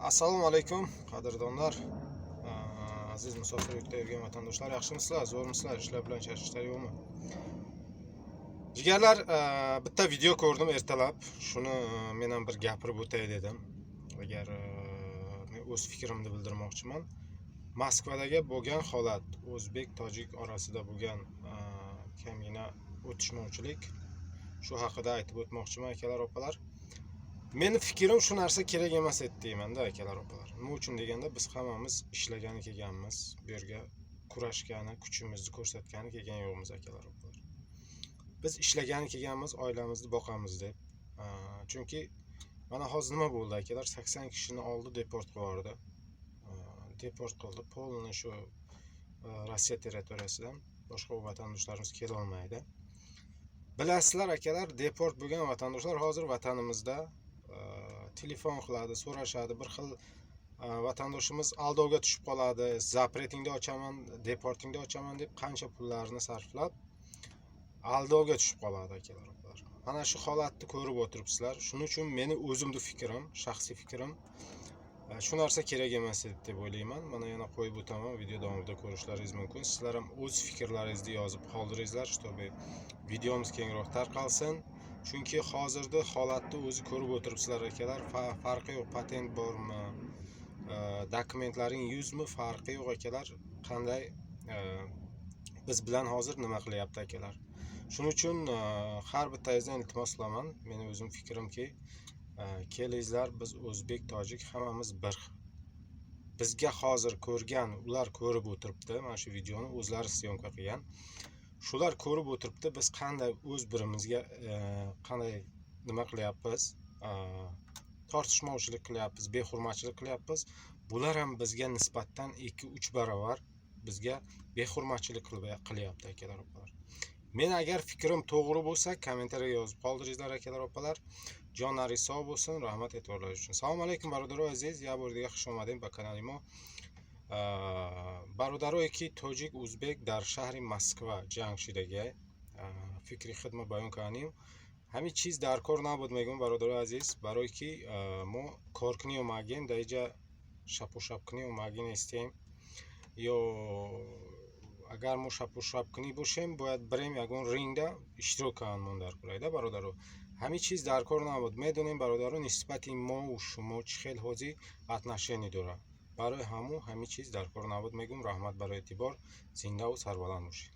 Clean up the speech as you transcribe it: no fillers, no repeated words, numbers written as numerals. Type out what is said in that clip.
Assalomu alaykum qadrdonlar, aziz musofir yurtda yurgan vatandoshlar, yaxshimisizlar, zo'rmisizlar, ishlar bilan charchishlar yo'qmi? Jigarlar, bitta video ko'rdim ertalab, shuni men ham bir gapirib o'tay dedim. Agar men o'z fikrimni bildirmoqchiman. Moskvadagi bo'lgan holat, o'zbek tojik orasida bo'lgan kamgina o'tishmovchilik, shu haqida aytib o'tmoqchiman akalar, opalar. Meni fikrim shu narsa kerak emas edi deymanda akalar, opalar. Nima uchun deganda, biz hammamiz ishlagani kelganmiz, bu yerga kurashgani, kuchimizni ko'rsatgani kelgan yo'qmiz akalar, opalar. Biz ishlagani kelganmiz, oilamizni boqamiz deb. Chunki mana hozir nima bo'ldi akalar? 80 kishini oldi, deport qildi. Deport qildi, polni shu Rossiya territoriyasidan boshqa vatandoshlarimiz kela olmaydi. Bilasizlar akalar, deport bo'lgan vatandoshlar hozir vatanimizda telefon qiladi, so'rashadi, bir xil vatandoshimiz aldovga tushib qoladi. Zapretingni ochaman, deportingni ochaman deb qancha pullarni sarflab aldovga tushib qoladi akalar, opalar. Mana shu holatni ko'rib o'tiribsizlar. Shuning uchun meni o'zimni fikrim, shaxsiy fikrim, shu narsa kerak emas edi deb o'ylayman. Mana yana qo'yib o'taman, video davomida ko'rishlaringiz mumkin. Sizlar ham o'z fikrlaringizni yozib qoldiringizlar, чтобы videomiz kengroq tarqalsin. Chunki hozirda holatni o'zi ko'rib o'tiribsizlar akalar. Farqi yo'q, patent bormi, dokumentlaring 100 mi, farqi yo'q akalar. Qanday biz bilan hozir nima qilyapti akalar. Shuning uchun har bittangizdan iltimos qilaman. Meni o'zim fikrimki, kelingizlar, biz o'zbek, tojik hammamiz bir. Bizga hozir ko'rgan, ular ko'rib o'tiribdi. Mana shu videoni o'zlari syomka qilgan. Shular ko'rib o'tiribdi, biz qanday o'z birimizga qanday nima qilyapmiz, tortishmovchilik qilyapmiz, behurmatchilik qilyapmiz. Bular ham bizga nisbatan 2-3 barobar bizga behurmatchilik qilyapti akalar, opalar. Men agar fikrim to'g'ri bo'lsa, kommentariyaga yozib qoldiringizlar akalar, opalar. Jonlaringiz sog' bo'lsin, rahmat e'tiborlaringiz uchun. Assalomu alaykum barodaroy aziz, я бурдига хуш омадем ба канали мо. бародарое ки тоҷик узбек дар шаҳри Москва ҷанг шудага фикри хидмат баён кардем. Ҳамин чиз дар кор набуд, мегӯям бародарои азиз, барое ки мо коркунӣ омадем, дар инҷа шапушапкунӣ омада нестем. ё агар мо шапушапкунӣ бошем, бояд бирем ягон рингда иштирок кардем дар кораида бародаро. ҳамин чиз дар кор набуд. Медонем бародаро, нисбати мову шумо чӣ хел ҳози атнашени дорад. برای همون همه چیز در کار نبود. میگم رحمت برای اعتبار، زنده و سربلند باشید.